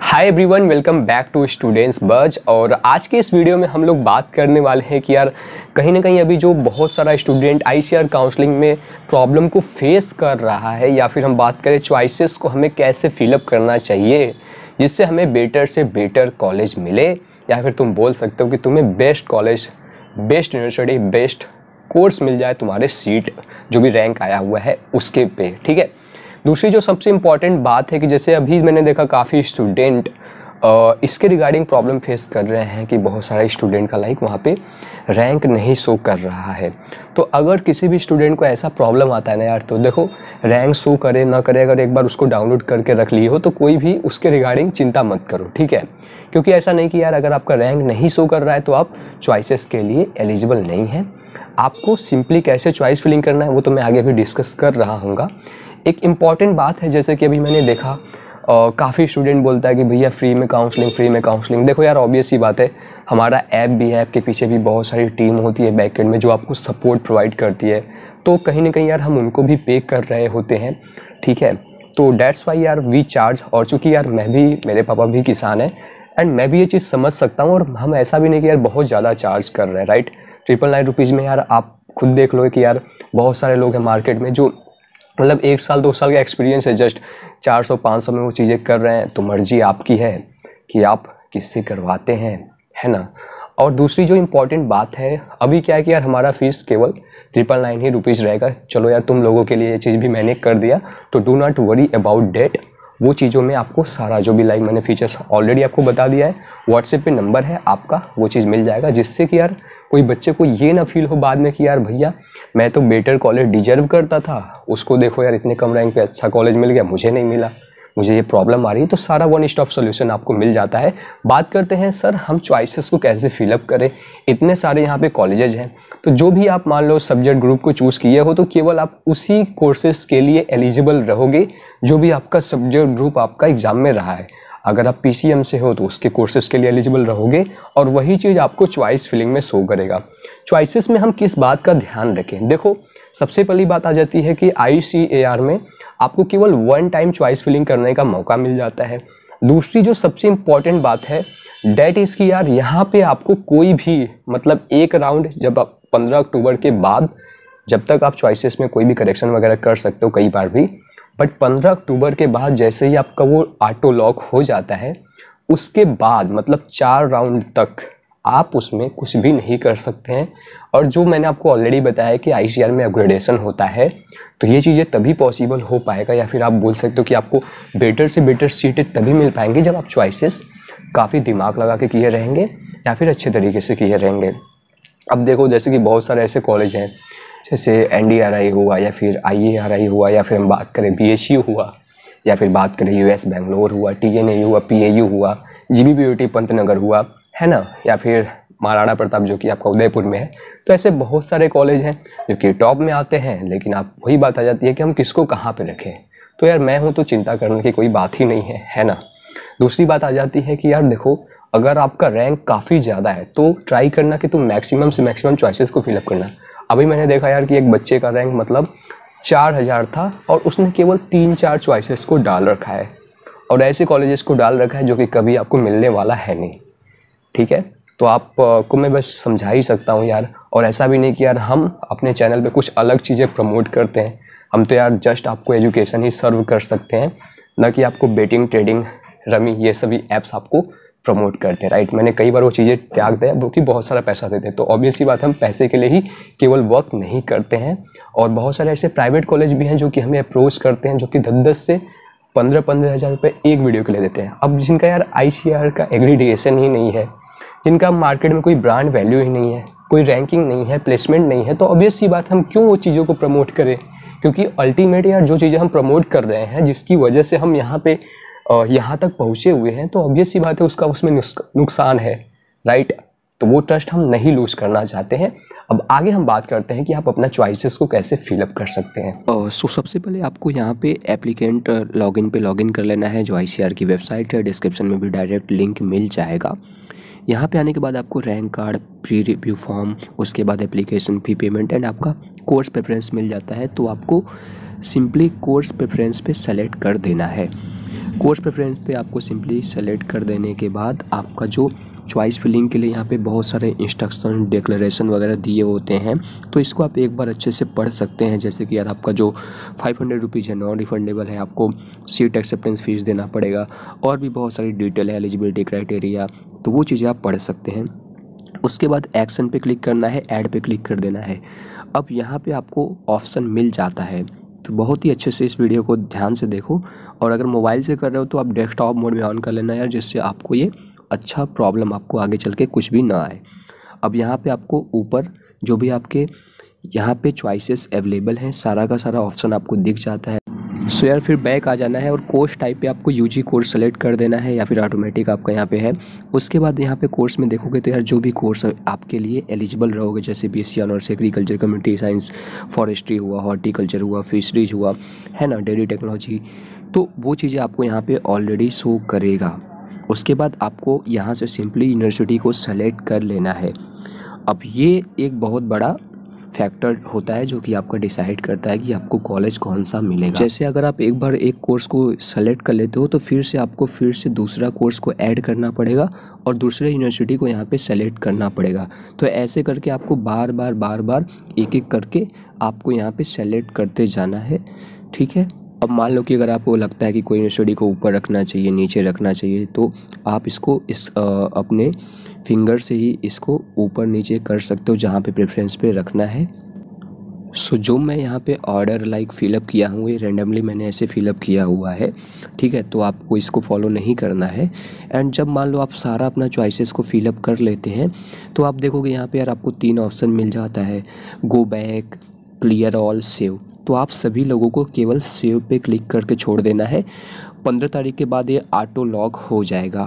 Hi everyone, welcome back to Students Buzz. और आज के इस वीडियो में हम लोग बात करने वाले हैं कि यार कहीं ना कहीं अभी जो बहुत सारा स्टूडेंट आईसीआर काउंसलिंग में प्रॉब्लम को फेस कर रहा है, या फिर हम बात करें चॉइसेस को हमें कैसे फिलअप करना चाहिए जिससे हमें बेटर से बेटर कॉलेज मिले, या फिर तुम बोल सकते हो कि तुम्हें best college, best university, best course मिल जाए तुम्हारे सीट जो भी रैंक आया हुआ है उसके पे। ठीक है। दूसरी जो सबसे इम्पॉर्टेंट बात है कि जैसे अभी मैंने देखा काफ़ी स्टूडेंट इसके रिगार्डिंग प्रॉब्लम फेस कर रहे हैं कि बहुत सारे स्टूडेंट का वहाँ पे रैंक नहीं शो कर रहा है। तो अगर किसी भी स्टूडेंट को ऐसा प्रॉब्लम आता है ना यार, तो देखो रैंक शो करे ना करे, अगर एक बार उसको डाउनलोड करके रख लिए हो तो कोई भी उसके रिगार्डिंग चिंता मत करो। ठीक है। क्योंकि ऐसा नहीं कि यार अगर आपका रैंक नहीं शो कर रहा है तो आप चॉइसेस के लिए एलिजिबल नहीं हैं। आपको सिंपली कैसे चॉइस फिलिंग करना है वो तो मैं आगे भी डिस्कस कर रहा हूँगा। एक इम्पॉर्टेंट बात है, जैसे कि अभी मैंने देखा काफ़ी स्टूडेंट बोलता है कि भैया फ्री में काउंसलिंग। देखो यार, ऑब्वियस सी बात है, हमारा ऐप भी है, ऐप के पीछे भी बहुत सारी टीम होती है बैकएंड में जो आपको सपोर्ट प्रोवाइड करती है। तो कहीं ना कहीं यार हम उनको भी पे कर रहे होते हैं। ठीक है। तो डेट्स वाई यार वी चार्ज। और चूँकि यार मैं भी, मेरे पापा भी किसान है एंड मैं भी ये चीज़ समझ सकता हूँ, और हम ऐसा भी नहीं कि यार बहुत ज़्यादा चार्ज कर रहे हैं। राइट। 999 रुपीज़ में यार आप खुद देख लो कि यार बहुत सारे लोग हैं मार्केट में जो मतलब 1 साल 2 साल का एक्सपीरियंस है, जस्ट 400-500 में वो चीज़ें कर रहे हैं। तो मर्जी आपकी है कि आप किससे करवाते हैं, है ना। और दूसरी जो इम्पोर्टेंट बात है, अभी क्या है कि यार हमारा फीस केवल 999 ही रुपीज़ रहेगा। चलो यार, तुम लोगों के लिए ये चीज़ भी मैंने कर दिया, तो do not worry about date. वो चीज़ों में आपको सारा जो भी मैंने फीचर्स ऑलरेडी आपको बता दिया है। व्हाट्सएप पे नंबर है आपका, वो चीज़ मिल जाएगा, जिससे कि यार कोई बच्चे को ये ना फील हो बाद में कि यार भैया मैं तो बेटर कॉलेज डिजर्व करता था, उसको देखो यार इतने कम रैंक पे अच्छा कॉलेज मिल गया, मुझे नहीं मिला, मुझे ये प्रॉब्लम आ रही है। तो सारा वन स्टॉप सोल्यूशन आपको मिल जाता है। बात करते हैं सर हम चॉइसेस को कैसे फिलअप करें। इतने सारे यहाँ पे कॉलेजेस हैं, तो जो भी आप मान लो सब्जेक्ट ग्रुप को चूज़ किए हो तो केवल आप उसी कोर्सेज के लिए एलिजिबल रहोगे जो भी आपका सब्जेक्ट ग्रुप आपका एग्जाम में रहा है। अगर आप पीसीएम से हो तो उसके कोर्सेज के लिए एलिजिबल रहोगे, और वही चीज़ आपको चॉइस फिलिंग में शो करेगा। चॉइसेस में हम किस बात का ध्यान रखें, देखो सबसे पहली बात आ जाती है कि आईसीएआर में आपको केवल 1 टाइम चॉइस फिलिंग करने का मौका मिल जाता है। दूसरी जो सबसे इम्पॉर्टेंट बात है डेट इसकी, यार यहाँ पे आपको कोई भी मतलब एक राउंड, जब आप 15 अक्टूबर के बाद, जब तक आप चॉइसेस में कोई भी करेक्शन वगैरह कर सकते हो कई बार भी, बट 15 अक्टूबर के बाद जैसे ही आपका वो ऑटो लॉक हो जाता है, उसके बाद मतलब 4 राउंड तक आप उसमें कुछ भी नहीं कर सकते हैं। और जो मैंने आपको ऑलरेडी बताया कि आईसीआर में अपग्रेडेशन होता है, तो ये चीज़ें तभी पॉसिबल हो पाएगा, या फिर आप बोल सकते हो कि आपको बेटर से बेटर सीटें तभी मिल पाएंगी जब आप चॉइसेस काफ़ी दिमाग लगा के किए रहेंगे या फिर अच्छे तरीके से किए रहेंगे। अब देखो जैसे कि बहुत सारे ऐसे कॉलेज हैं, जैसे एनडीआरआई हुआ, या फिर आईएआरआई हुआ, या फिर हम बात करें बीएचयू हुआ, या फिर बात करें यूएस बेंगलोर हुआ, टीएनएयू हुआ, पीएयू हुआ, जीबीपीयूटी पंतनगर हुआ, है ना, या फिर महाराणा प्रताप जो कि आपका उदयपुर में है। तो ऐसे बहुत सारे कॉलेज हैं जो कि टॉप में आते हैं, लेकिन आप वही बात आ जाती है कि हम किसको कहाँ पे रखें। तो यार मैं हूँ तो चिंता करने की कोई बात ही नहीं है ना। दूसरी बात आ जाती है कि यार देखो, अगर आपका रैंक काफ़ी ज़्यादा है तो ट्राई करना कि तुम मैक्सिमम से मैक्सिमम चॉइसेस को फिलअप करना। अभी मैंने देखा यार कि एक बच्चे का रैंक मतलब 4000 था और उसने केवल 3-4 चॉइसेस को डाल रखा है, और ऐसे कॉलेजेस को डाल रखा है जो कि कभी आपको मिलने वाला है नहीं। ठीक है। तो आपको मैं बस समझा ही सकता हूँ यार। और ऐसा भी नहीं कि यार हम अपने चैनल पे कुछ अलग चीज़ें प्रमोट करते हैं, हम तो यार जस्ट आपको एजुकेशन ही सर्व कर सकते हैं, ना कि आपको बेटिंग, ट्रेडिंग, रमी ये सभी ऐप्स आपको प्रमोट करते हैं। राइट। मैंने कई बार वो चीज़ें त्याग दिया जो कि बहुत सारा पैसा देते हैं। तो ऑब्वियस सी बात है, हम पैसे के लिए ही केवल वर्क नहीं करते हैं। और बहुत सारे ऐसे प्राइवेट कॉलेज भी हैं जो कि हमें अप्रोच करते हैं, जो कि 10-10 से 15-15 हज़ार रुपये एक वीडियो के लिए देते हैं। अब जिनका यार आईसीआर का एग्रीडिएशन ही नहीं है, जिनका मार्केट में कोई ब्रांड वैल्यू ही नहीं है, कोई रैंकिंग नहीं है, प्लेसमेंट नहीं है, तो ऑब्वियस सी बात हम क्यों वो चीज़ों को प्रमोट करें। क्योंकि अल्टीमेट यार जो चीज़ें हम प्रमोट कर रहे हैं, जिसकी वजह से हम यहाँ पे यहाँ तक पहुँचे हुए हैं, तो ऑब्वियस सी बात है उसका उसमें नुकसान है। राइट। तो वो ट्रस्ट हम नहीं लूज करना चाहते हैं। अब आगे हम बात करते हैं कि आप अपना चॉइसेस को कैसे फिलअप कर सकते हैं। सबसे पहले आपको यहाँ पे एप्लीकेंट लॉगिन पे लॉगिन कर लेना है, जो आईसीआर की वेबसाइट है। डिस्क्रिप्शन में भी डायरेक्ट लिंक मिल जाएगा। यहाँ पे आने के बाद आपको rank card, pre review form, उसके बाद एप्लीकेशन फ़ी, पेमेंट एंड आपका कोर्स प्रेफरेंस मिल जाता है। तो आपको सिंपली कोर्स प्रेफरेंस पे सेलेक्ट कर देना है। कोर्स प्रेफरेंस पे आपको सिंपली सेलेक्ट कर देने के बाद आपका जो चॉइस फिलिंग के लिए यहाँ पे बहुत सारे इंस्ट्रक्शन डिक्लेरेशन वगैरह दिए होते हैं, तो इसको आप एक बार अच्छे से पढ़ सकते हैं। जैसे कि यार आपका जो 500 रुपीज़ है नॉन रिफंडेबल है, आपको सीट एक्सेप्टेंस फ़ीस देना पड़ेगा, और भी बहुत सारी डिटेल है, एलिजिबिलिटी क्राइटेरिया, तो वो चीज़ें आप पढ़ सकते हैं। उसके बाद एक्शन पे क्लिक करना है, ऐड पे क्लिक कर देना है। अब यहाँ पे आपको ऑप्शन मिल जाता है, तो बहुत ही अच्छे से इस वीडियो को ध्यान से देखो, और अगर मोबाइल से कर रहे हो तो आप डेस्कटॉप मोड में ऑन कर लेना यार, जिससे आपको ये अच्छा प्रॉब्लम आपको आगे चल के कुछ भी ना आए। अब यहाँ पे आपको ऊपर जो भी आपके यहाँ पे चॉइसेस अवेलेबल हैं, सारा का सारा ऑप्शन आपको दिख जाता है। सो यार फिर बैक आ जाना है और कोर्स टाइप पे आपको यूजी कोर्स सेलेक्ट कर देना है, या फिर ऑटोमेटिक आपका यहाँ पे है। उसके बाद यहाँ पे कोर्स में देखोगे तो यार जो भी कोर्स आपके लिए एलिजिबल रहोगे, जैसे BSc honours agriculture, community science, forestry हुआ, हॉर्टिकल्चर हुआ, फिशरीज हुआ, है ना, डेयरी टेक्नोलॉजी, तो वो चीज़ें आपको यहाँ पे ऑलरेडी शो करेगा। उसके बाद आपको यहाँ से सिंपली यूनिवर्सिटी को सेलेक्ट कर लेना है। अब ये एक बहुत बड़ा फैक्टर होता है जो कि आपका डिसाइड करता है कि आपको कॉलेज कौन सा मिलेगा। जैसे अगर आप एक बार एक कोर्स को सेलेक्ट कर लेते हो तो फिर से आपको फिर से दूसरा कोर्स को ऐड करना पड़ेगा और दूसरे यूनिवर्सिटी को यहाँ पे सेलेक्ट करना पड़ेगा। तो ऐसे करके आपको बार बार एक एक करके आपको यहाँ पे सेलेक्ट करते जाना है, ठीक है। अब मान लो कि अगर आपको लगता है कि कोई यूनिवर्सिटी को ऊपर रखना चाहिए, नीचे रखना चाहिए, तो आप इसको अपने फिंगर से ही इसको ऊपर नीचे कर सकते हो जहाँ पे प्रेफरेंस पे रखना है। सो जो मैं यहाँ पे ऑर्डर लाइक फिलअप किया हूँ, ये रेंडमली मैंने ऐसे फिलअप किया हुआ है, ठीक है। तो आपको इसको फॉलो नहीं करना है। एंड जब मान लो आप सारा अपना चॉइसेस को फिलअप कर लेते हैं तो आप देखोगे यहाँ पे यार आपको 3 ऑप्शन मिल जाता है, go back, clear all, save. तो आप सभी लोगों को केवल सेव पे क्लिक करके छोड़ देना है। 15 तारीख के बाद ये ऑटो लॉक हो जाएगा।